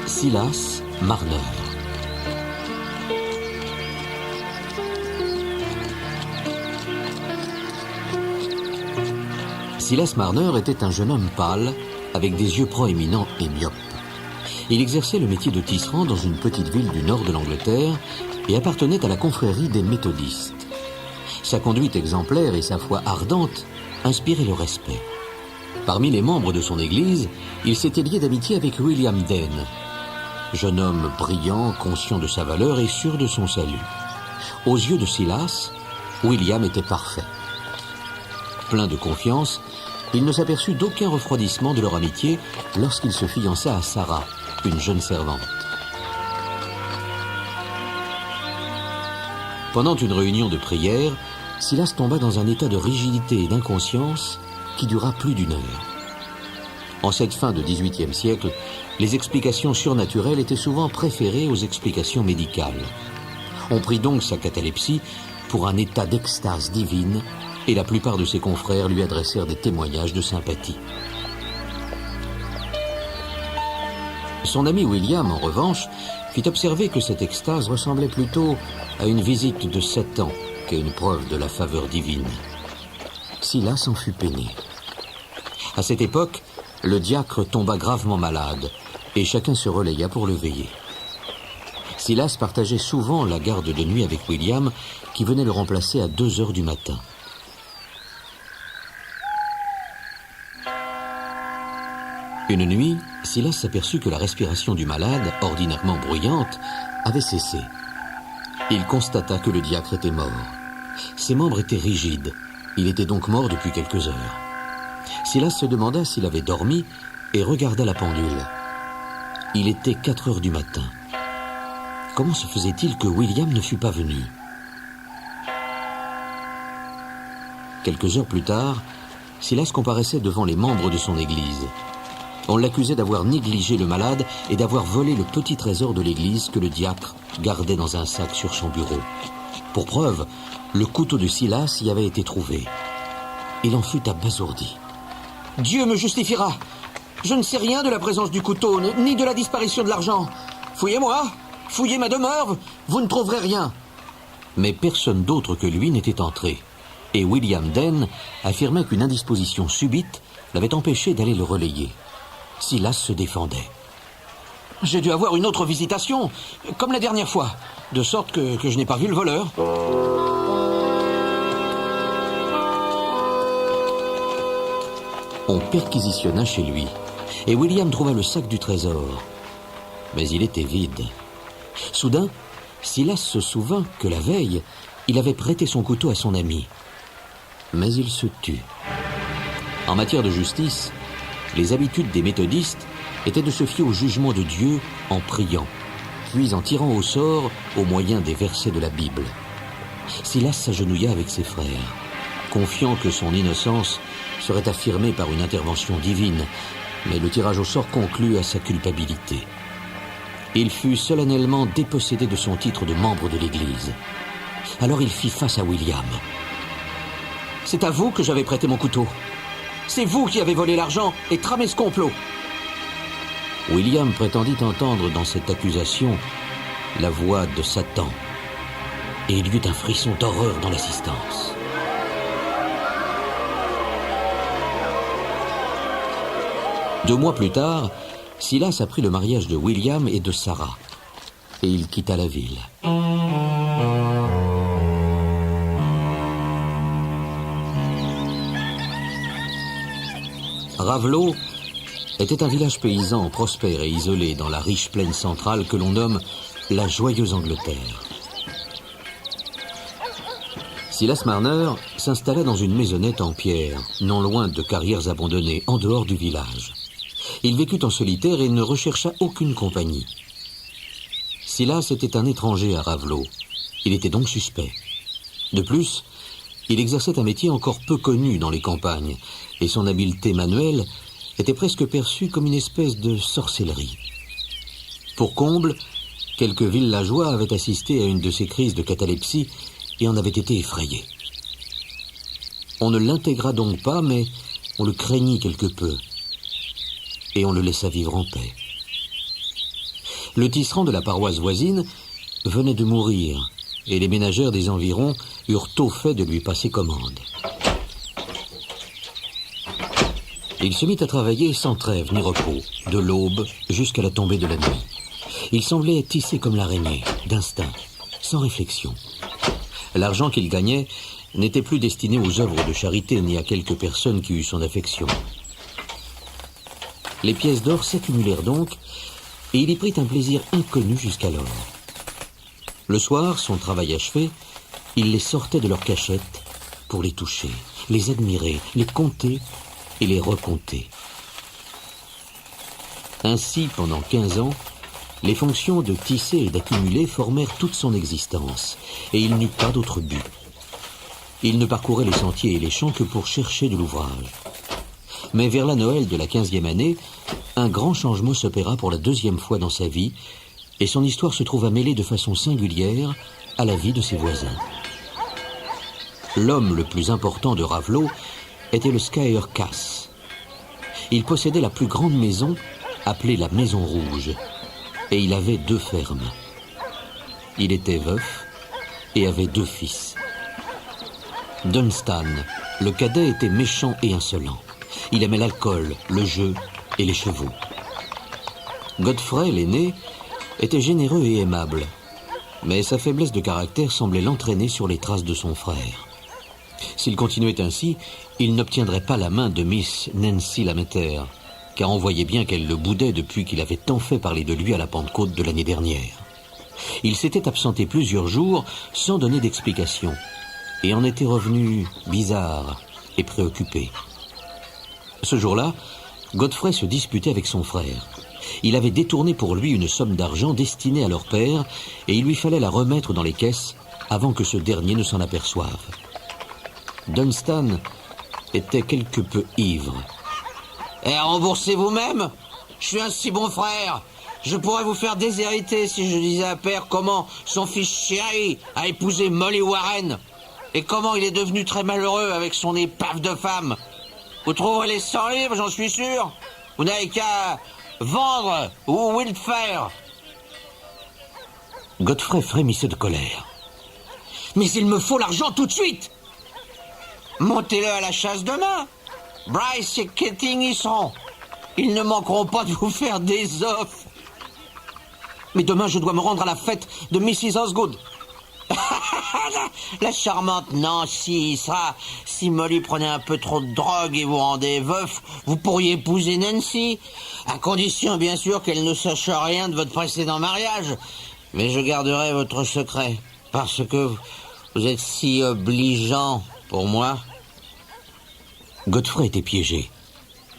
Silas Marner. Silas Marner était un jeune homme pâle, avec des yeux proéminents et myopes. Il exerçait le métier de tisserand dans une petite ville du nord de l'Angleterre et appartenait à la confrérie des méthodistes. Sa conduite exemplaire et sa foi ardente inspiraient le respect. Parmi les membres de son église, il s'était lié d'amitié avec William Dane, jeune homme brillant, conscient de sa valeur et sûr de son salut. Aux yeux de Silas, William était parfait. Plein de confiance, il ne s'aperçut d'aucun refroidissement de leur amitié lorsqu'il se fiança à Sarah, une jeune servante. Pendant une réunion de prière, Silas tomba dans un état de rigidité et d'inconscience qui dura plus d'une heure. En cette fin de XVIIIe siècle, les explications surnaturelles étaient souvent préférées aux explications médicales. On prit donc sa catalepsie pour un état d'extase divine et la plupart de ses confrères lui adressèrent des témoignages de sympathie. Son ami William, en revanche, fit observer que cette extase ressemblait plutôt à une visite de Satan qu'à une preuve de la faveur divine. Silas en fut peiné. À cette époque, le diacre tomba gravement malade et chacun se relaya pour le veiller. Silas partageait souvent la garde de nuit avec William, qui venait le remplacer à 2 heures du matin. Une nuit, Silas s'aperçut que la respiration du malade, ordinairement bruyante, avait cessé. Il constata que le diacre était mort. Ses membres étaient rigides. Il était donc mort depuis quelques heures. Silas se demanda s'il avait dormi et regarda la pendule. Il était 4 heures du matin. Comment se faisait-il que William ne fût pas venu? Quelques heures plus tard, Silas comparaissait devant les membres de son église. On l'accusait d'avoir négligé le malade et d'avoir volé le petit trésor de l'église que le diacre gardait dans un sac sur son bureau. Pour preuve, le couteau de Silas y avait été trouvé. Il en fut abasourdi. « Dieu me justifiera. Je ne sais rien de la présence du couteau, ni de la disparition de l'argent. Fouillez-moi, fouillez ma demeure, vous ne trouverez rien. » Mais personne d'autre que lui n'était entré. Et William Dane affirmait qu'une indisposition subite l'avait empêché d'aller le relayer. Silas se défendait. « J'ai dû avoir une autre visitation, comme la dernière fois, de sorte que je n'ai pas vu le voleur. » On perquisitionna chez lui, et William trouva le sac du trésor. Mais il était vide. Soudain, Silas se souvint que la veille, il avait prêté son couteau à son ami. Mais il se tut. En matière de justice, les habitudes des méthodistes étaient de se fier au jugement de Dieu en priant, puis en tirant au sort au moyen des versets de la Bible. Silas s'agenouilla avec ses frères, confiant que son innocence serait affirmée par une intervention divine, mais le tirage au sort conclut à sa culpabilité. Il fut solennellement dépossédé de son titre de membre de l'Église. Alors il fit face à William. « C'est à vous que j'avais prêté mon couteau. C'est vous qui avez volé l'argent et tramé ce complot. » William prétendit entendre dans cette accusation la voix de Satan, et il y eut un frisson d'horreur dans l'assistance. Deux mois plus tard, Silas apprit le mariage de William et de Sarah, et il quitta la ville. Ravelot était un village paysan prospère et isolé dans la riche plaine centrale que l'on nomme la joyeuse Angleterre. Silas Marner s'installa dans une maisonnette en pierre, non loin de carrières abandonnées, en dehors du village. Il vécut en solitaire et ne rechercha aucune compagnie. Silas était un étranger à Ravelot. Il était donc suspect. De plus, il exerçait un métier encore peu connu dans les campagnes, et son habileté manuelle était presque perçue comme une espèce de sorcellerie. Pour comble, quelques villageois avaient assisté à une de ces crises de catalepsie et en avaient été effrayés. On ne l'intégra donc pas, mais on le craignit quelque peu, et on le laissa vivre en paix. Le tisserand de la paroisse voisine venait de mourir, et les ménagères des environs eurent tôt fait de lui passer commande. Il se mit à travailler sans trêve ni repos, de l'aube jusqu'à la tombée de la nuit. Il semblait tisser comme l'araignée, d'instinct, sans réflexion. L'argent qu'il gagnait n'était plus destiné aux œuvres de charité ni à quelques personnes qui eussent son affection. Les pièces d'or s'accumulèrent donc, et il y prit un plaisir inconnu jusqu'alors. Le soir, son travail achevé, il les sortait de leur cachette pour les toucher, les admirer, les compter et les recompter. Ainsi, pendant 15 ans, les fonctions de tisser et d'accumuler formèrent toute son existence, et il n'eut pas d'autre but. Il ne parcourait les sentiers et les champs que pour chercher de l'ouvrage. Mais vers la Noël de la 15e année, un grand changement s'opéra pour la 2e fois dans sa vie, et son histoire se trouva mêlée de façon singulière à la vie de ses voisins. L'homme le plus important de Ravelot était le Squire Cass. Il possédait la plus grande maison, appelée la Maison Rouge, et il avait 2 fermes. Il était veuf et avait 2 fils. Dunstan, le cadet, était méchant et insolent. Il aimait l'alcool, le jeu et les chevaux. Godfrey, l'aîné, était généreux et aimable, mais sa faiblesse de caractère semblait l'entraîner sur les traces de son frère. S'il continuait ainsi, il n'obtiendrait pas la main de Miss Nancy Lamenter, car on voyait bien qu'elle le boudait depuis qu'il avait tant fait parler de lui à la Pentecôte de l'année dernière. Il s'était absenté plusieurs jours sans donner d'explication, et en était revenu bizarre et préoccupé. Ce jour-là, Godfrey se disputait avec son frère. Il avait détourné pour lui une somme d'argent destinée à leur père, et il lui fallait la remettre dans les caisses avant que ce dernier ne s'en aperçoive. Dunstan était quelque peu ivre. « remboursez vous-même. Je suis un si bon frère. Je pourrais vous faire déshériter si je disais à père comment son fils chéri a épousé Molly Warren et comment il est devenu très malheureux avec son épave de femme. Vous trouverez les 100 livres, j'en suis sûr. Vous n'avez qu'à vendre ou Wildfire. » Godfrey frémissait de colère. « Mais il me faut l'argent tout de suite. Montez-le à la chasse demain. Bryce et Keating y seront. Ils ne manqueront pas de vous faire des offres. Mais demain, je dois me rendre à la fête de Mrs. Osgood. La charmante Nancy y sera. Si Molly prenait un peu trop de drogue et vous rendait veuf, vous pourriez épouser Nancy, à condition bien sûr qu'elle ne sache rien de votre précédent mariage. Mais je garderai votre secret, parce que vous êtes si obligeant pour moi. Godfrey était piégé,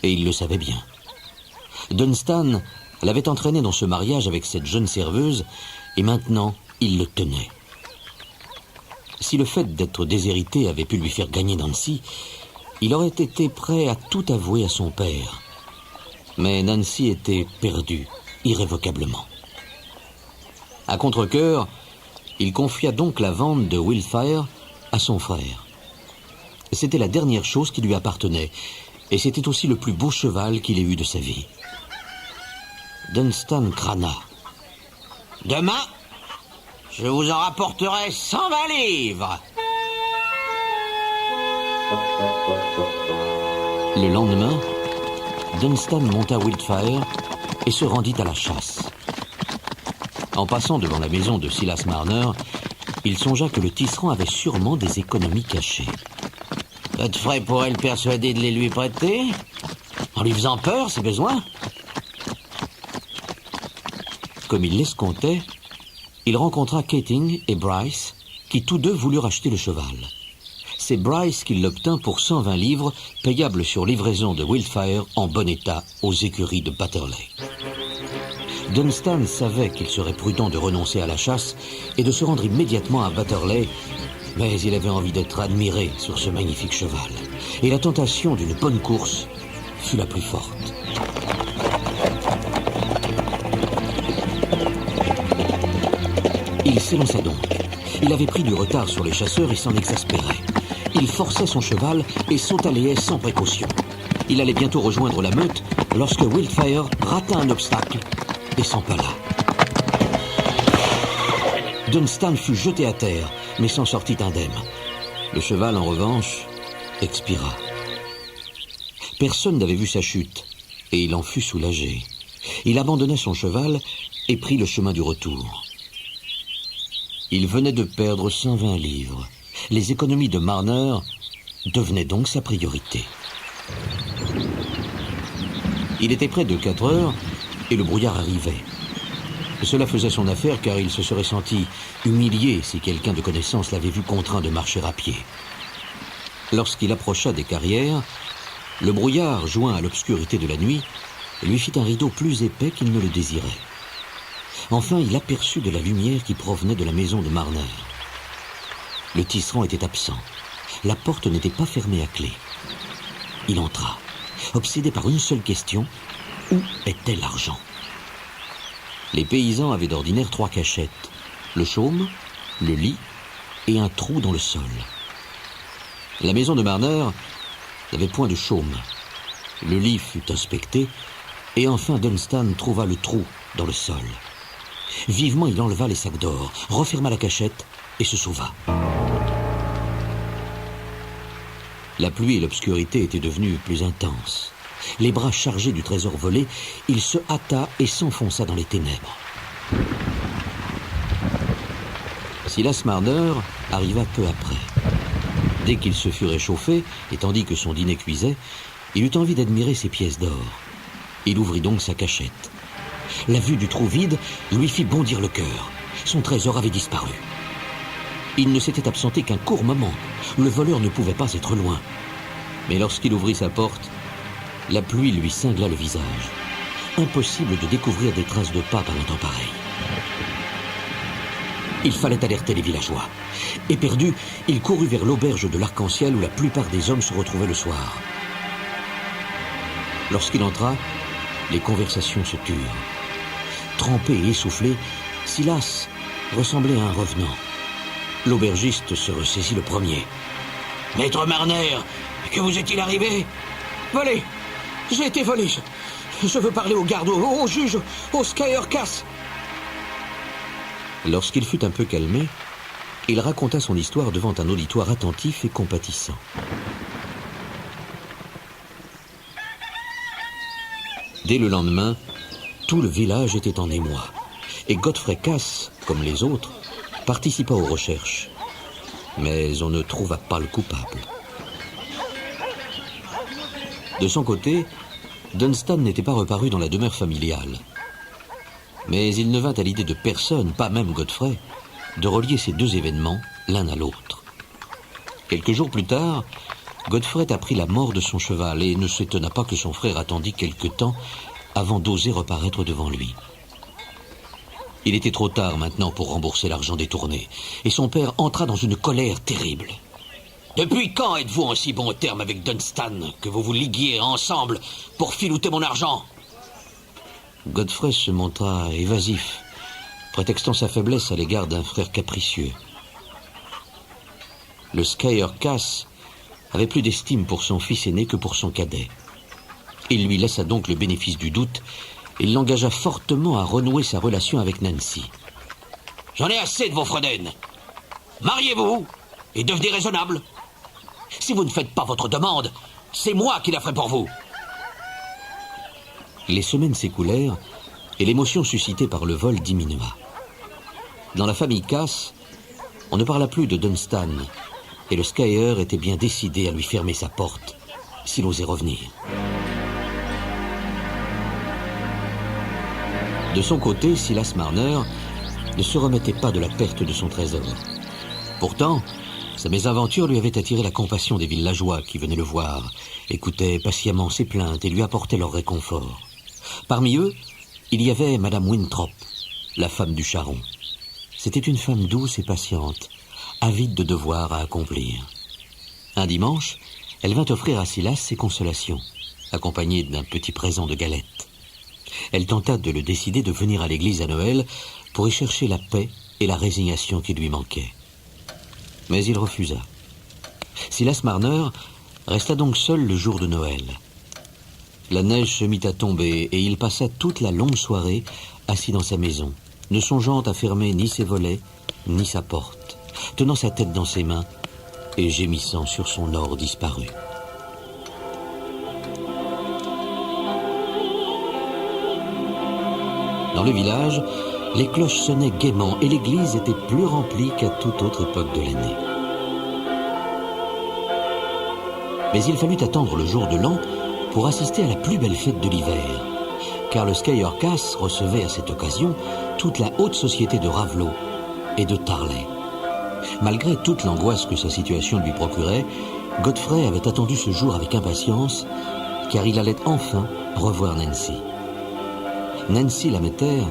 et il le savait bien. Dunstan l'avait entraîné dans ce mariage avec cette jeune serveuse, et maintenant il le tenait. Si le fait d'être déshérité avait pu lui faire gagner Nancy, il aurait été prêt à tout avouer à son père. Mais Nancy était perdue, irrévocablement. À contre-cœur, il confia donc la vente de Wildfire à son frère. C'était la dernière chose qui lui appartenait, et c'était aussi le plus beau cheval qu'il ait eu de sa vie. Dunstan crâna. « Demain, je vous en rapporterai 120 livres. » Le lendemain, Dunstan monta Wildfire et se rendit à la chasse. En passant devant la maison de Silas Marner, il songea que le tisserand avait sûrement des économies cachées. Godfrey pourrait le persuader de les lui prêter, en lui faisant peur, si besoin. Comme il l'escomptait, il rencontra Keating et Bryce, qui tous deux voulurent acheter le cheval. C'est Bryce qui l'obtint pour 120 livres, payables sur livraison de Wildfire en bon état aux écuries de Batterley. Dunstan savait qu'il serait prudent de renoncer à la chasse et de se rendre immédiatement à Batterley, mais il avait envie d'être admiré sur ce magnifique cheval. Et la tentation d'une bonne course fut la plus forte. Il s'élança donc. Il avait pris du retard sur les chasseurs et s'en exaspérait. Il forçait son cheval et sauta les haies sans précaution. Il allait bientôt rejoindre la meute lorsque Wildfire rata un obstacle et s'empala. Dunstan fut jeté à terre, mais s'en sortit indemne. Le cheval, en revanche, expira. Personne n'avait vu sa chute, et il en fut soulagé. Il abandonna son cheval et prit le chemin du retour. Il venait de perdre 120 livres. Les économies de Marner devenaient donc sa priorité. Il était près de 4 heures et le brouillard arrivait. Cela faisait son affaire car il se serait senti humilié si quelqu'un de connaissance l'avait vu contraint de marcher à pied. Lorsqu'il approcha des carrières, le brouillard, joint à l'obscurité de la nuit, lui fit un rideau plus épais qu'il ne le désirait. Enfin, il aperçut de la lumière qui provenait de la maison de Marner. Le tisserand était absent. La porte n'était pas fermée à clé. Il entra, obsédé par une seule question, où était l'argent? Les paysans avaient d'ordinaire 3 cachettes, le chaume, le lit et un trou dans le sol. La maison de Marner n'avait point de chaume. Le lit fut inspecté et enfin Dunstan trouva le trou dans le sol. Vivement, il enleva les sacs d'or, referma la cachette et se sauva. La pluie et l'obscurité étaient devenues plus intenses. Les bras chargés du trésor volé, il se hâta et s'enfonça dans les ténèbres. Silas Marner arriva peu après. Dès qu'il se fut réchauffé, et tandis que son dîner cuisait, il eut envie d'admirer ses pièces d'or. Il ouvrit donc sa cachette. La vue du trou vide lui fit bondir le cœur. Son trésor avait disparu. Il ne s'était absenté qu'un court moment. Le voleur ne pouvait pas être loin. Mais lorsqu'il ouvrit sa porte, la pluie lui cingla le visage. Impossible de découvrir des traces de pas par un temps pareil. Il fallait alerter les villageois. Éperdu, il courut vers l'auberge de l'Arc-en-Ciel où la plupart des hommes se retrouvaient le soir. Lorsqu'il entra, les conversations se turent. Trempé et essoufflé, Silas ressemblait à un revenant. L'aubergiste se ressaisit le premier. « Maître Marner, que vous est-il arrivé ?»« Volé. J'ai été volé. Je veux parler au garde, au juge, au Squire Cass. » Lorsqu'il fut un peu calmé, il raconta son histoire devant un auditoire attentif et compatissant. Dès le lendemain, tout le village était en émoi, et Godfrey Cass, comme les autres, participa aux recherches. Mais on ne trouva pas le coupable. De son côté, Dunstan n'était pas reparu dans la demeure familiale. Mais il ne vint à l'idée de personne, pas même Godfrey, de relier ces deux événements l'un à l'autre. Quelques jours plus tard, Godfrey apprit la mort de son cheval et ne s'étonna pas que son frère attendît quelque temps avant d'oser reparaître devant lui. Il était trop tard maintenant pour rembourser l'argent détourné, et son père entra dans une colère terrible. « Depuis quand êtes-vous en si bon terme avec Dunstan que vous vous liguiez ensemble pour filouter mon argent ?» Godfrey se montra évasif, prétextant sa faiblesse à l'égard d'un frère capricieux. Le Squire Cass avait plus d'estime pour son fils aîné que pour son cadet. Il lui laissa donc le bénéfice du doute et l'engagea fortement à renouer sa relation avec Nancy. « J'en ai assez de vos fredaines. Mariez-vous et devenez raisonnable. Si vous ne faites pas votre demande, c'est moi qui la ferai pour vous. » Les semaines s'écoulèrent et l'émotion suscitée par le vol diminua. Dans la famille Cass, on ne parla plus de Dunstan et le Squire était bien décidé à lui fermer sa porte s'il osait revenir. De son côté, Silas Marner ne se remettait pas de la perte de son trésor. Pourtant, sa mésaventure lui avait attiré la compassion des villageois qui venaient le voir, écoutaient patiemment ses plaintes et lui apportaient leur réconfort. Parmi eux, il y avait Madame Winthrop, la femme du charron. C'était une femme douce et patiente, avide de devoirs à accomplir. Un dimanche, elle vint offrir à Silas ses consolations, accompagnée d'un petit présent de galettes. Elle tenta de le décider de venir à l'église à Noël pour y chercher la paix et la résignation qui lui manquaient. Mais il refusa. Silas Marner resta donc seul le jour de Noël. La neige se mit à tomber et il passa toute la longue soirée assis dans sa maison, ne songeant à fermer ni ses volets, ni sa porte, tenant sa tête dans ses mains et gémissant sur son or disparu. Dans le village, les cloches sonnaient gaiement et l'église était plus remplie qu'à toute autre époque de l'année. Mais il fallut attendre le jour de l'an pour assister à la plus belle fête de l'hiver, car le Skyarkas recevait à cette occasion toute la haute société de Ravelot et de Tarley. Malgré toute l'angoisse que sa situation lui procurait, Godfrey avait attendu ce jour avec impatience, car il allait enfin revoir Nancy. Nancy Lamethère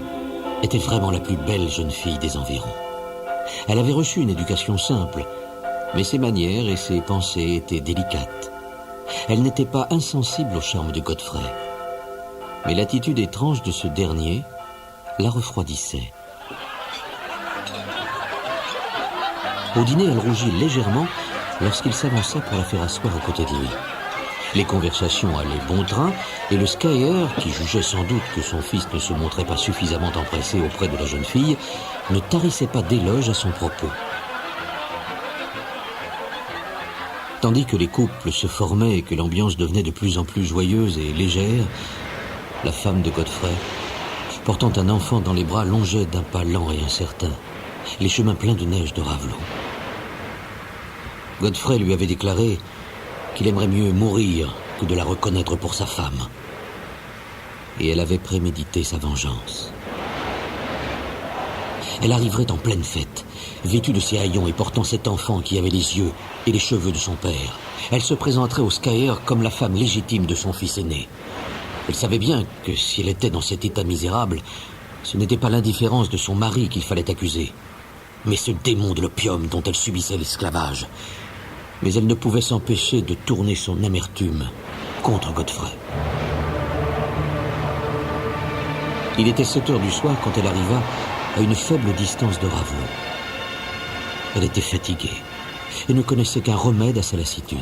était vraiment la plus belle jeune fille des environs. Elle avait reçu une éducation simple, mais ses manières et ses pensées étaient délicates. Elle n'était pas insensible au charme de Godfrey, mais l'attitude étrange de ce dernier la refroidissait. Au dîner, elle rougit légèrement lorsqu'il s'avança pour la faire asseoir à côté de lui. Les conversations allaient bon train et le skieur, qui jugeait sans doute que son fils ne se montrait pas suffisamment empressé auprès de la jeune fille, ne tarissait pas d'éloges à son propos. Tandis que les couples se formaient et que l'ambiance devenait de plus en plus joyeuse et légère, la femme de Godfrey, portant un enfant dans les bras, longeait d'un pas lent et incertain les chemins pleins de neige de Ravelot. Godfrey lui avait déclaré qu'il aimerait mieux mourir que de la reconnaître pour sa femme. Et elle avait prémédité sa vengeance. Elle arriverait en pleine fête, vêtue de ses haillons et portant cet enfant qui avait les yeux et les cheveux de son père. Elle se présenterait au skieur comme la femme légitime de son fils aîné. Elle savait bien que si elle était dans cet état misérable, ce n'était pas l'indifférence de son mari qu'il fallait accuser, mais ce démon de l'opium dont elle subissait l'esclavage. Mais elle ne pouvait s'empêcher de tourner son amertume contre Godfrey. Il était 7 heures du soir quand elle arriva à une faible distance de Ravelot. Elle était fatiguée et ne connaissait qu'un remède à sa lassitude.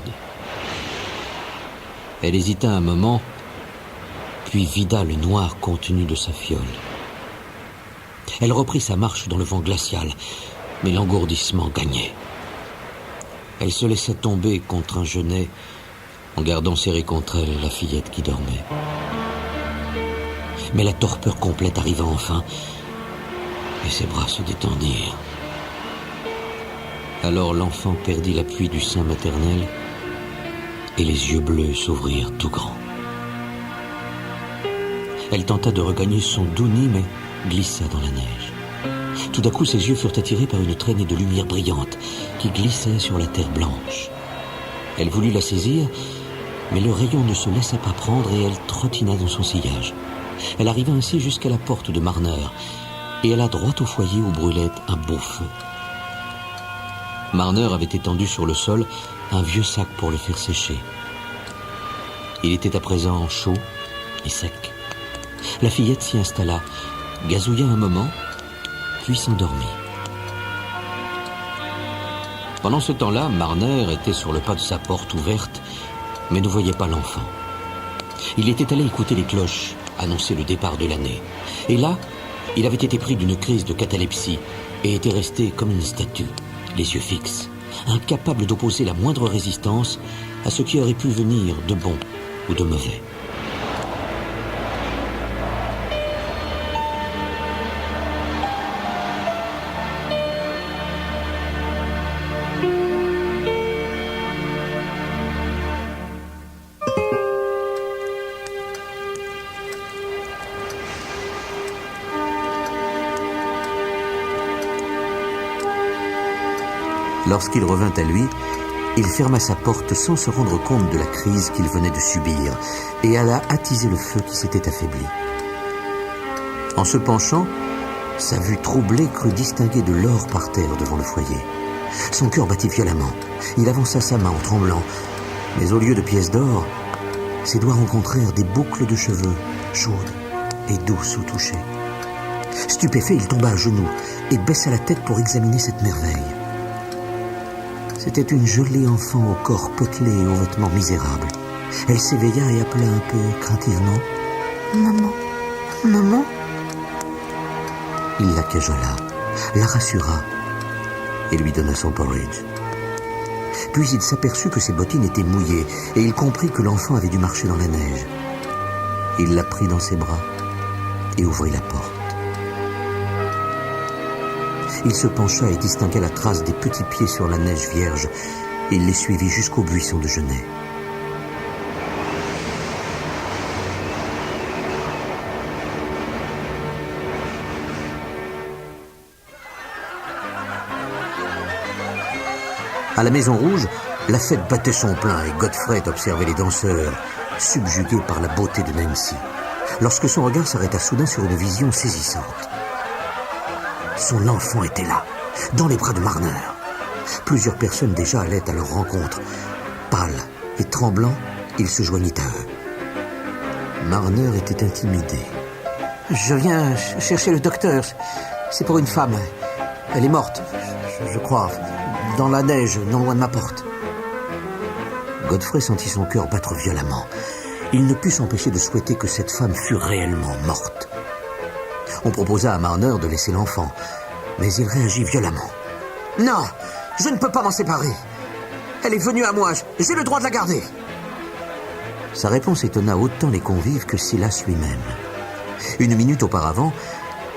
Elle hésita un moment, puis vida le noir contenu de sa fiole. Elle reprit sa marche dans le vent glacial, mais l'engourdissement gagnait. Elle se laissait tomber contre un genêt en gardant serrée contre elle la fillette qui dormait. Mais la torpeur complète arriva enfin et ses bras se détendirent. Alors l'enfant perdit l'appui du sein maternel et les yeux bleus s'ouvrirent tout grands. Elle tenta de regagner son doux nid, mais glissa dans la neige. Tout à coup, ses yeux furent attirés par une traînée de lumière brillante qui glissait sur la terre blanche. Elle voulut la saisir, mais le rayon ne se laissa pas prendre et elle trottina dans son sillage. Elle arriva ainsi jusqu'à la porte de Marner et alla droit au foyer où brûlait un beau feu. Marner avait étendu sur le sol un vieux sac pour le faire sécher. Il était à présent chaud et sec. La fillette s'y installa, gazouilla un moment, puis s'endormit. Pendant ce temps-là, Marner était sur le pas de sa porte ouverte, mais ne voyait pas l'enfant. Il était allé écouter les cloches annoncer le départ de l'année. Et là, il avait été pris d'une crise de catalepsie et était resté comme une statue, les yeux fixes, incapable d'opposer la moindre résistance à ce qui aurait pu venir de bon ou de mauvais. Lorsqu'il revint à lui, il ferma sa porte sans se rendre compte de la crise qu'il venait de subir et alla attiser le feu qui s'était affaibli. En se penchant, sa vue troublée crut distinguer de l'or par terre devant le foyer. Son cœur battit violemment. Il avança sa main en tremblant, mais au lieu de pièces d'or, ses doigts rencontrèrent des boucles de cheveux chaudes et douces au toucher. Stupéfait, il tomba à genoux et baissa la tête pour examiner cette merveille. C'était une jolie enfant au corps potelé et aux vêtements misérables. Elle s'éveilla et appela un peu craintivement « Maman, maman ?» Il la cajola, la rassura et lui donna son porridge. Puis il s'aperçut que ses bottines étaient mouillées et il comprit que l'enfant avait dû marcher dans la neige. Il la prit dans ses bras et ouvrit la porte. Il se pencha et distingua la trace des petits pieds sur la neige vierge. Il les suivit jusqu'au buisson de genêt. À la Maison Rouge, la fête battait son plein et Godfrey observait les danseurs, subjugué par la beauté de Nancy, lorsque son regard s'arrêta soudain sur une vision saisissante. Son enfant était là, dans les bras de Marner. Plusieurs personnes déjà allaient à leur rencontre. Pâle et tremblant, il se joignit à eux. Marner était intimidé. « Je viens chercher le docteur. C'est pour une femme. Elle est morte, je crois, dans la neige, non loin de ma porte. » Godfrey sentit son cœur battre violemment. Il ne put s'empêcher de souhaiter que cette femme fût réellement morte. On proposa à Marner de laisser l'enfant, mais il réagit violemment. « Non, je ne peux pas m'en séparer. Elle est venue à moi, j'ai le droit de la garder. » Sa réponse étonna autant les convives que Silas lui-même. Une minute auparavant,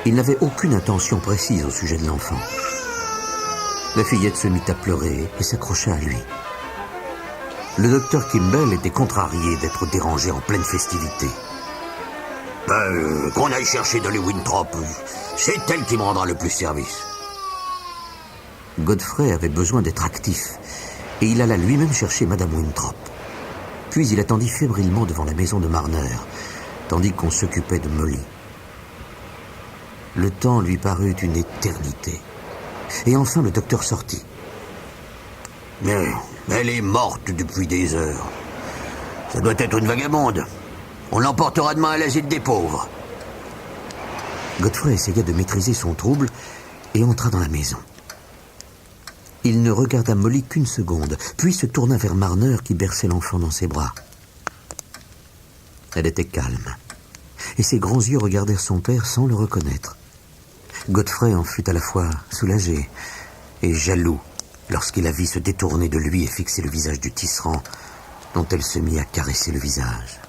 il n'avait aucune intention précise au sujet de l'enfant. La fillette se mit à pleurer et s'accrocha à lui. Le docteur Kimball était contrarié d'être dérangé en pleine festivité. « Qu'on aille chercher Dolly Winthrop, c'est elle qui me rendra le plus service. » Godfrey avait besoin d'être actif, et il alla lui-même chercher Madame Winthrop. Puis il attendit fébrilement devant la maison de Marner, tandis qu'on s'occupait de Molly. Le temps lui parut une éternité. Et enfin le docteur sortit. « Mais elle est morte depuis des heures. Ça doit être une vagabonde. On l'emportera demain à l'asile des pauvres. » Godfrey essaya de maîtriser son trouble et entra dans la maison. Il ne regarda Molly qu'une seconde, puis se tourna vers Marner qui berçait l'enfant dans ses bras. Elle était calme, et ses grands yeux regardèrent son père sans le reconnaître. Godfrey en fut à la fois soulagé et jaloux lorsqu'il la vit se détourner de lui et fixer le visage du tisserand, dont elle se mit à caresser le visage.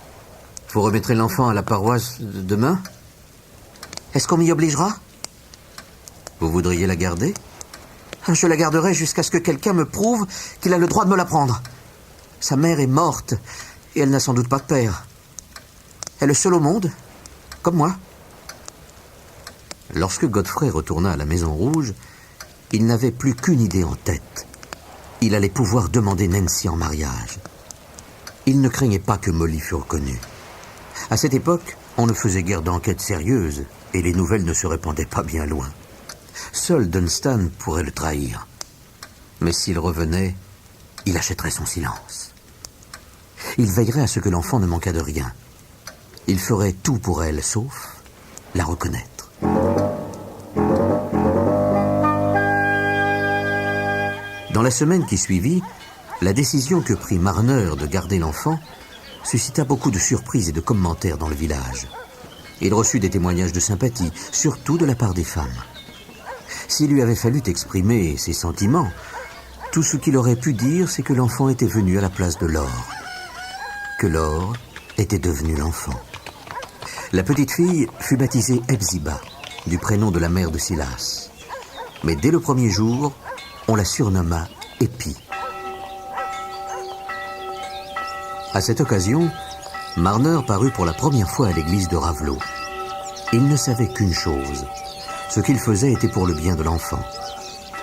« Vous remettrez l'enfant à la paroisse demain ? Est-ce qu'on m'y obligera ? Vous voudriez la garder ? Je la garderai jusqu'à ce que quelqu'un me prouve qu'il a le droit de me la prendre. Sa mère est morte et elle n'a sans doute pas de père. Elle est seule au monde, comme moi. » Lorsque Godfrey retourna à la Maison Rouge, il n'avait plus qu'une idée en tête. Il allait pouvoir demander Nancy en mariage. Il ne craignait pas que Molly fût reconnue. À cette époque, on ne faisait guère d'enquête sérieuse et les nouvelles ne se répandaient pas bien loin. Seul Dunstan pourrait le trahir. Mais s'il revenait, il achèterait son silence. Il veillerait à ce que l'enfant ne manquât de rien. Il ferait tout pour elle, sauf la reconnaître. Dans la semaine qui suivit, la décision que prit Marner de garder l'enfant suscita beaucoup de surprises et de commentaires dans le village. Il reçut des témoignages de sympathie, surtout de la part des femmes. S'il lui avait fallu exprimer ses sentiments, tout ce qu'il aurait pu dire, c'est que l'enfant était venu à la place de Laure, que Laure était devenue l'enfant. La petite fille fut baptisée Hepzibah, du prénom de la mère de Silas. Mais dès le premier jour, on la surnomma Epi. À cette occasion, Marner parut pour la première fois à l'église de Ravelot. Il ne savait qu'une chose. Ce qu'il faisait était pour le bien de l'enfant.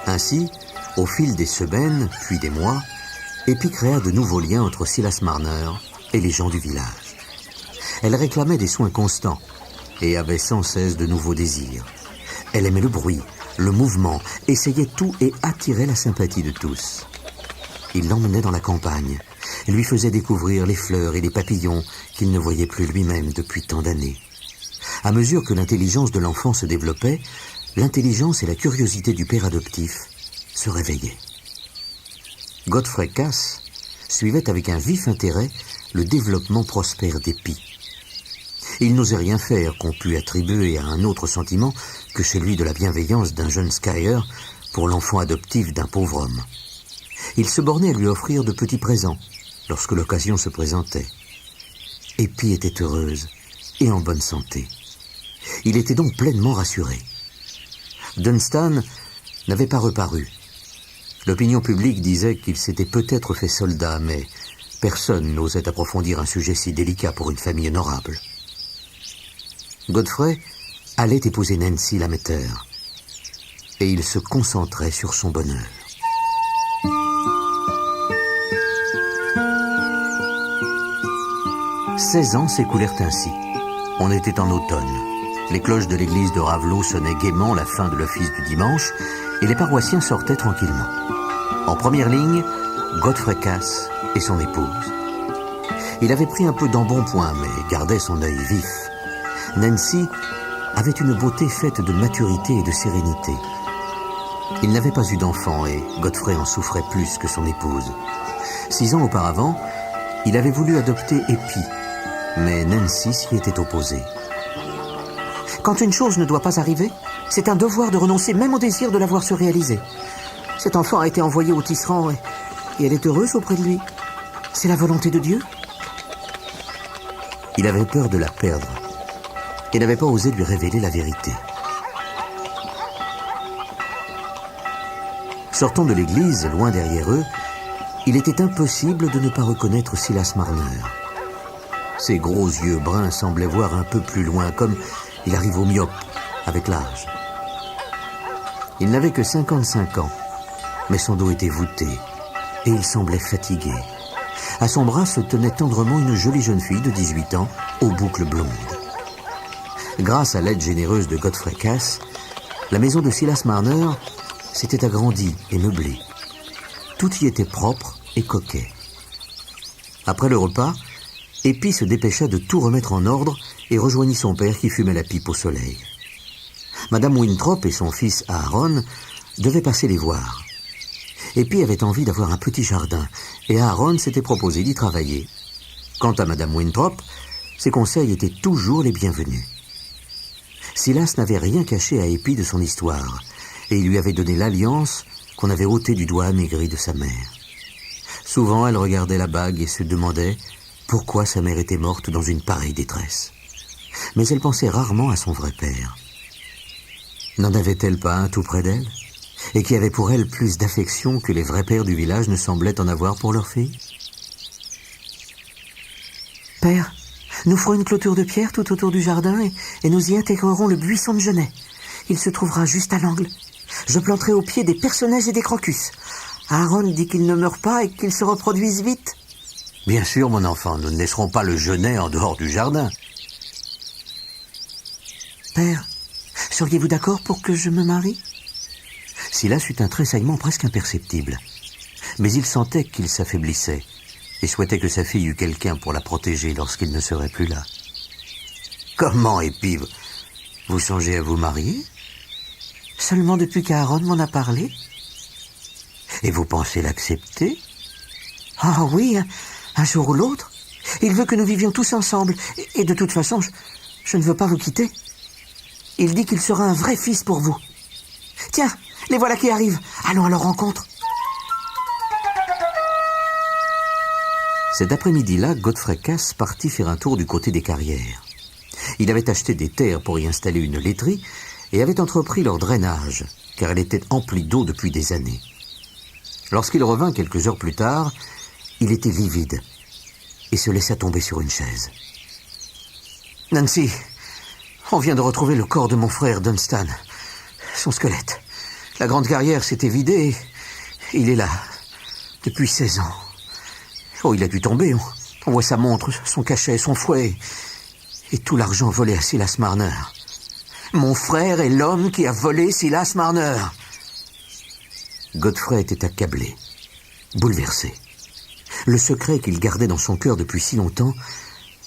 Ainsi, au fil des semaines, puis des mois, Epi créa de nouveaux liens entre Silas Marner et les gens du village. Elle réclamait des soins constants et avait sans cesse de nouveaux désirs. Elle aimait le bruit, le mouvement, essayait tout et attirait la sympathie de tous. Il l'emmenait dans la campagne, lui faisait découvrir les fleurs et les papillons qu'il ne voyait plus lui-même depuis tant d'années. À mesure que l'intelligence de l'enfant se développait, l'intelligence et la curiosité du père adoptif se réveillaient. Godfrey Cass suivait avec un vif intérêt le développement prospère d'Epi. Il n'osait rien faire qu'on pût attribuer à un autre sentiment que celui de la bienveillance d'un jeune skieur pour l'enfant adoptif d'un pauvre homme. Il se bornait à lui offrir de petits présents lorsque l'occasion se présentait. Eppie était heureuse et en bonne santé. Il était donc pleinement rassuré. Dunstan n'avait pas reparu. L'opinion publique disait qu'il s'était peut-être fait soldat, mais personne n'osait approfondir un sujet si délicat pour une famille honorable. Godfrey allait épouser Nancy Lammeter, et il se concentrait sur son bonheur. « 16 ans s'écoulèrent ainsi. On était en automne. Les cloches de l'église de Ravelot sonnaient gaiement la fin de l'office du dimanche, et les paroissiens sortaient tranquillement. En première ligne, Godfrey Cass et son épouse. Il avait pris un peu d'embonpoint, mais gardait son œil vif. Nancy avait une beauté faite de maturité et de sérénité. Il n'avait pas eu d'enfant et Godfrey en souffrait plus que son épouse. 6 ans auparavant, il avait voulu adopter Eppie, mais Nancy s'y était opposée. Quand une chose ne doit pas arriver, c'est un devoir de renoncer même au désir de la voir se réaliser. Cet enfant a été envoyé au tisserand et elle est heureuse auprès de lui. C'est la volonté de Dieu. Il avait peur de la perdre et n'avait pas osé lui révéler la vérité. Sortant de l'église, loin derrière eux, il était impossible de ne pas reconnaître Silas Marner. Ses gros yeux bruns semblaient voir un peu plus loin, comme il arrive au myope avec l'âge. Il n'avait que 55 ans, mais son dos était voûté et il semblait fatigué. À son bras se tenait tendrement une jolie jeune fille de 18 ans, aux boucles blondes. Grâce à l'aide généreuse de Godfrey Cass, la maison de Silas Marner s'était agrandie et meublée. Tout y était propre et coquet. Après le repas, Eppie se dépêcha de tout remettre en ordre et rejoignit son père qui fumait la pipe au soleil. Madame Winthrop et son fils Aaron devaient passer les voir. Eppie avait envie d'avoir un petit jardin et Aaron s'était proposé d'y travailler. Quant à Madame Winthrop, ses conseils étaient toujours les bienvenus. Silas n'avait rien caché à Eppie de son histoire et il lui avait donné l'alliance qu'on avait ôtée du doigt amaigri de sa mère. Souvent, elle regardait la bague et se demandait pourquoi sa mère était morte dans une pareille détresse. Mais elle pensait rarement à son vrai père. N'en avait-elle pas un tout près d'elle, et qui avait pour elle plus d'affection que les vrais pères du village ne semblaient en avoir pour leur fille? Père, nous ferons une clôture de pierre tout autour du jardin et nous y intégrerons le buisson de genêt. Il se trouvera juste à l'angle. Je planterai au pied des personnels et des crocus. Aaron dit qu'ils ne meurent pas et qu'ils se reproduisent vite. Bien sûr, mon enfant, nous ne laisserons pas le genêt en dehors du jardin. Père, seriez-vous d'accord pour que je me marie? Silas eut un tressaillement presque imperceptible. Mais il sentait qu'il s'affaiblissait et souhaitait que sa fille eût quelqu'un pour la protéger lorsqu'il ne serait plus là. Comment, Eppie, vous songez à vous marier? Seulement depuis qu'Aaron m'en a parlé. Et vous pensez l'accepter? Ah oui, un jour ou l'autre. Il veut que nous vivions tous ensemble. Et de toute façon, je ne veux pas vous quitter. Il dit qu'il sera un vrai fils pour vous. Tiens, les voilà qui arrivent. Allons à leur rencontre. Cet après-midi-là, Godfrey Cass partit faire un tour du côté des carrières. Il avait acheté des terres pour y installer une laiterie et avait entrepris leur drainage, car elle était emplie d'eau depuis des années. Lorsqu'il revint quelques heures plus tard, il était livide et se laissa tomber sur une chaise. « Nancy, on vient de retrouver le corps de mon frère Dunstan, son squelette. La grande carrière s'était vidée et il est là, depuis 16 ans. Oh, il a dû tomber. On voit sa montre, son cachet, son fouet et tout l'argent volé à Silas Marner. Mon frère est l'homme qui a volé Silas Marner. » Godfrey était accablé, bouleversé. Le secret qu'il gardait dans son cœur depuis si longtemps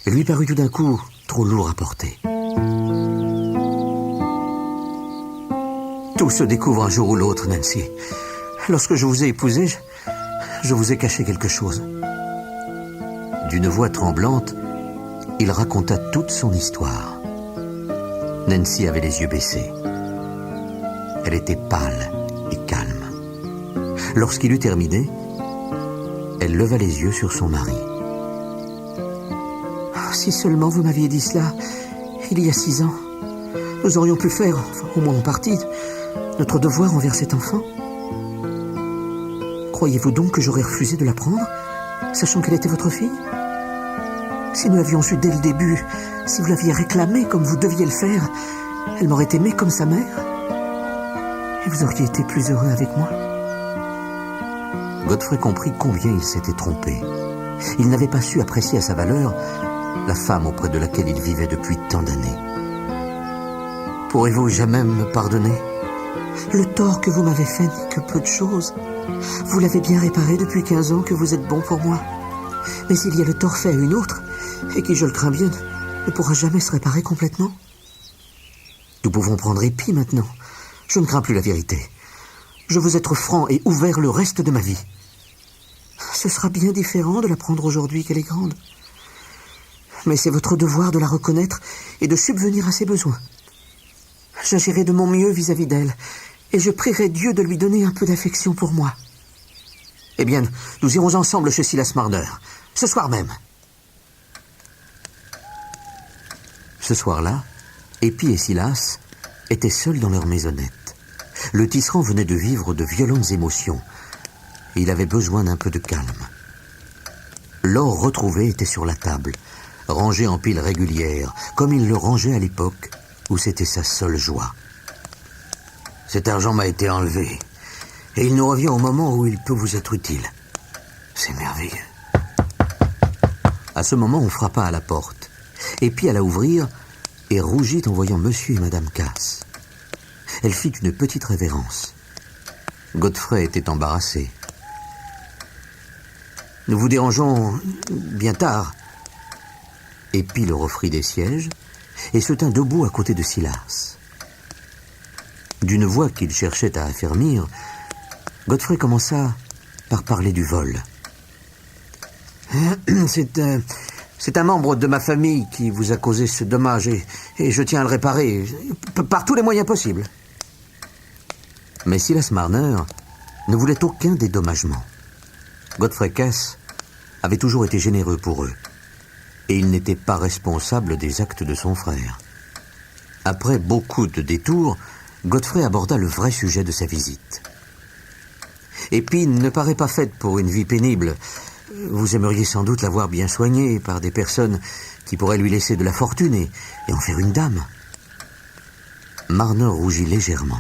lui parut tout d'un coup trop lourd à porter. Tout se découvre un jour ou l'autre, Nancy. Lorsque je vous ai épousée, je vous ai caché quelque chose. D'une voix tremblante, il raconta toute son histoire. Nancy avait les yeux baissés. Elle était pâle et calme. Lorsqu'il eut terminé, elle leva les yeux sur son mari. « Si seulement vous m'aviez dit cela, il y a 6 ans, nous aurions pu faire, enfin, au moins en partie, notre devoir envers cet enfant. Croyez-vous donc que j'aurais refusé de la prendre, sachant qu'elle était votre fille? Si nous l'avions su dès le début, si vous l'aviez réclamée comme vous deviez le faire, elle m'aurait aimé comme sa mère. Et vous auriez été plus heureux avec moi. » Godfrey comprit combien il s'était trompé. Il n'avait pas su apprécier à sa valeur la femme auprès de laquelle il vivait depuis tant d'années. « Pourrez-vous jamais me pardonner ?» Le tort que vous m'avez fait n'est que peu de choses. Vous l'avez bien réparé depuis 15 ans que vous êtes bon pour moi. Mais il y a le tort fait à une autre, et qui, je le crains bien, ne pourra jamais se réparer complètement. Nous pouvons prendre épi maintenant. Je ne crains plus la vérité. Je veux être franc et ouvert le reste de ma vie. Ce sera bien différent de la prendre aujourd'hui qu'elle est grande. Mais c'est votre devoir de la reconnaître et de subvenir à ses besoins. J'agirai de mon mieux vis-à-vis d'elle, et je prierai Dieu de lui donner un peu d'affection pour moi. Eh bien, nous irons ensemble chez Silas Marner, ce soir même. Ce soir-là, Eppie et Silas étaient seuls dans leur maisonnette. Le tisserand venait de vivre de violentes émotions, et il avait besoin d'un peu de calme. L'or retrouvé était sur la table, rangé en piles régulières, comme il le rangeait à l'époque où c'était sa seule joie. « Cet argent m'a été enlevé, et il nous revient au moment où il peut vous être utile. C'est merveilleux. » À ce moment, on frappa à la porte. Eppie alla ouvrir et rougit en voyant monsieur et madame Cass. Elle fit une petite révérence. Godfrey était embarrassé. « Nous vous dérangeons bien tard. » Eppie leur offrit des sièges et se tint debout à côté de Silas. D'une voix qu'il cherchait à affermir, Godfrey commença par parler du vol. « C'est un membre de ma famille qui vous a causé ce dommage et je tiens à le réparer par tous les moyens possibles. » Mais Silas Marner ne voulait aucun dédommagement. Godfrey Cass avait toujours été généreux pour eux, et il n'était pas responsable des actes de son frère. Après beaucoup de détours, Godfrey aborda le vrai sujet de sa visite. « Eppie ne paraît pas faite pour une vie pénible. Vous aimeriez sans doute la voir bien soignée par des personnes qui pourraient lui laisser de la fortune et en faire une dame. » Marner rougit légèrement.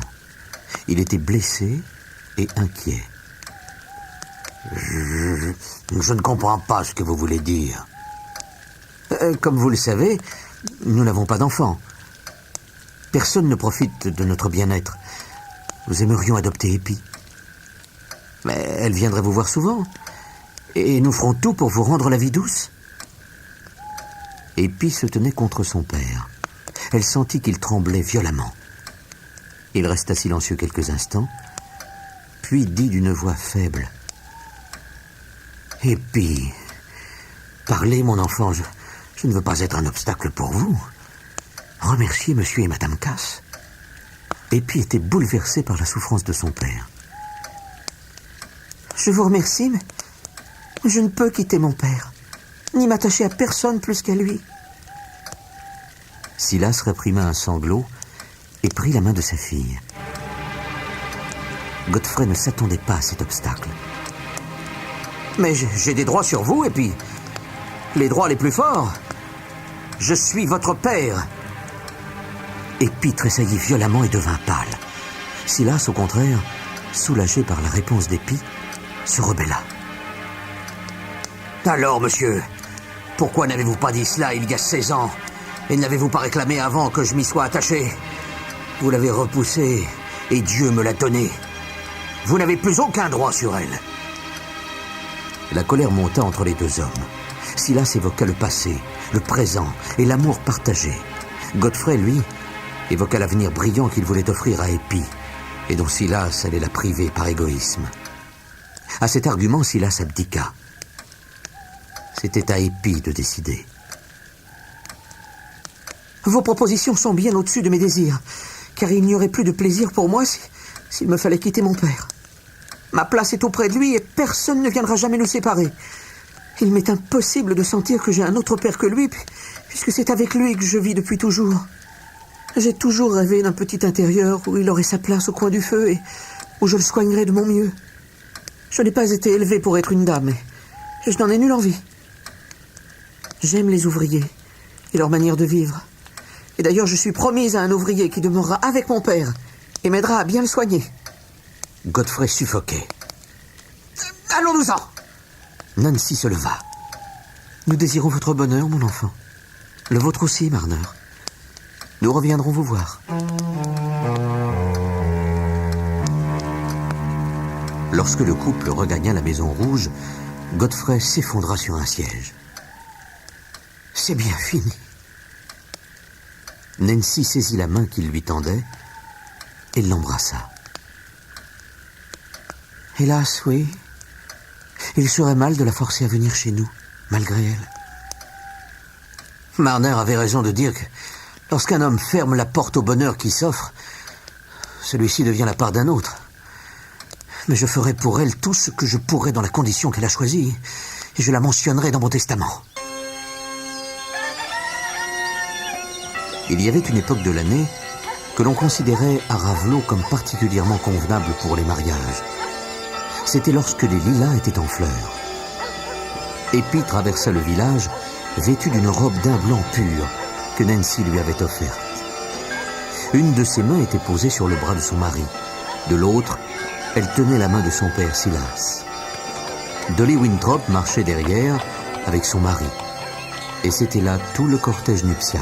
Il était blessé et inquiet. Je ne comprends pas ce que vous voulez dire. Comme vous le savez, nous n'avons pas d'enfants. Personne ne profite de notre bien-être. Nous aimerions adopter Eppie. Mais elle viendrait vous voir souvent. Et nous ferons tout pour vous rendre la vie douce. Eppie se tenait contre son père. Elle sentit qu'il tremblait violemment. Il resta silencieux quelques instants, puis dit d'une voix faible. « Eppie, parlez, mon enfant, je ne veux pas être un obstacle pour vous. Remerciez monsieur et madame Cass. » Eppie était bouleversée par la souffrance de son père. « Je vous remercie, mais je ne peux quitter mon père, ni m'attacher à personne plus qu'à lui. » Silas réprima un sanglot et prit la main de sa fille. Godfrey ne s'attendait pas à cet obstacle. « Mais j'ai des droits sur vous, et puis les droits les plus forts. Je suis votre père. » Eppie tressaillit violemment et devint pâle. Silas, au contraire, soulagé par la réponse d'Eppie, se rebella. « Alors, monsieur, pourquoi n'avez-vous pas dit cela il y a 16 ans et n'avez-vous pas réclamé avant que je m'y sois attaché? Vous l'avez repoussée et Dieu me l'a donnée. Vous n'avez plus aucun droit sur elle. » La colère monta entre les deux hommes. Silas évoqua le passé, le présent et l'amour partagé. Godfrey, lui, évoqua l'avenir brillant qu'il voulait offrir à Eppie et dont Silas allait la priver par égoïsme. À cet argument, Silas abdiqua. C'était à Eppie de décider. « Vos propositions sont bien au-dessus de mes désirs, car il n'y aurait plus de plaisir pour moi s'il me fallait quitter mon père. Ma place est auprès de lui et personne ne viendra jamais nous séparer. Il m'est impossible de sentir que j'ai un autre père que lui, puisque c'est avec lui que je vis depuis toujours. J'ai toujours rêvé d'un petit intérieur où il aurait sa place au coin du feu et où je le soignerais de mon mieux. Je n'ai pas été élevée pour être une dame et je n'en ai nulle envie. J'aime les ouvriers et leur manière de vivre. Et d'ailleurs, je suis promise à un ouvrier qui demeurera avec mon père et m'aidera à bien le soigner. Godfrey suffoquait. Allons-nous-en. Nancy se leva. Nous désirons votre bonheur, mon enfant. Le vôtre aussi, Marner. Nous reviendrons vous voir. Lorsque le couple regagna la Maison Rouge, Godfrey s'effondra sur un siège. C'est bien fini. Nancy saisit la main qu'il lui tendait et l'embrassa. Hélas, oui. Il serait mal de la forcer à venir chez nous, malgré elle. Marner avait raison de dire que lorsqu'un homme ferme la porte au bonheur qui s'offre, celui-ci devient la part d'un autre. Mais je ferai pour elle tout ce que je pourrai dans la condition qu'elle a choisie, et je la mentionnerai dans mon testament. Il y avait une époque de l'année que l'on considérait à Ravelot comme particulièrement convenable pour les mariages. C'était lorsque les lilas étaient en fleurs. Epi traversa le village, vêtu d'une robe d'un blanc pur que Nancy lui avait offerte. Une de ses mains était posée sur le bras de son mari. De l'autre, elle tenait la main de son père Silas. Dolly Winthrop marchait derrière avec son mari. Et c'était là tout le cortège nuptial.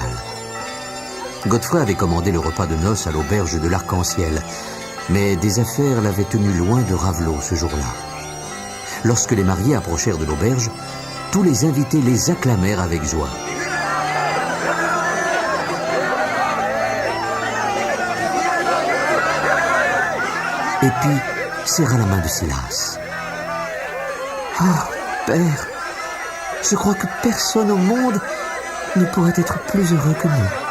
Godfrey avait commandé le repas de noces à l'auberge de l'Arc-en-Ciel, mais des affaires l'avaient tenu loin de Ravelot ce jour-là. Lorsque les mariés approchèrent de l'auberge, tous les invités les acclamèrent avec joie. Epi serra la main de Silas. Oh, père, je crois que personne au monde ne pourrait être plus heureux que nous.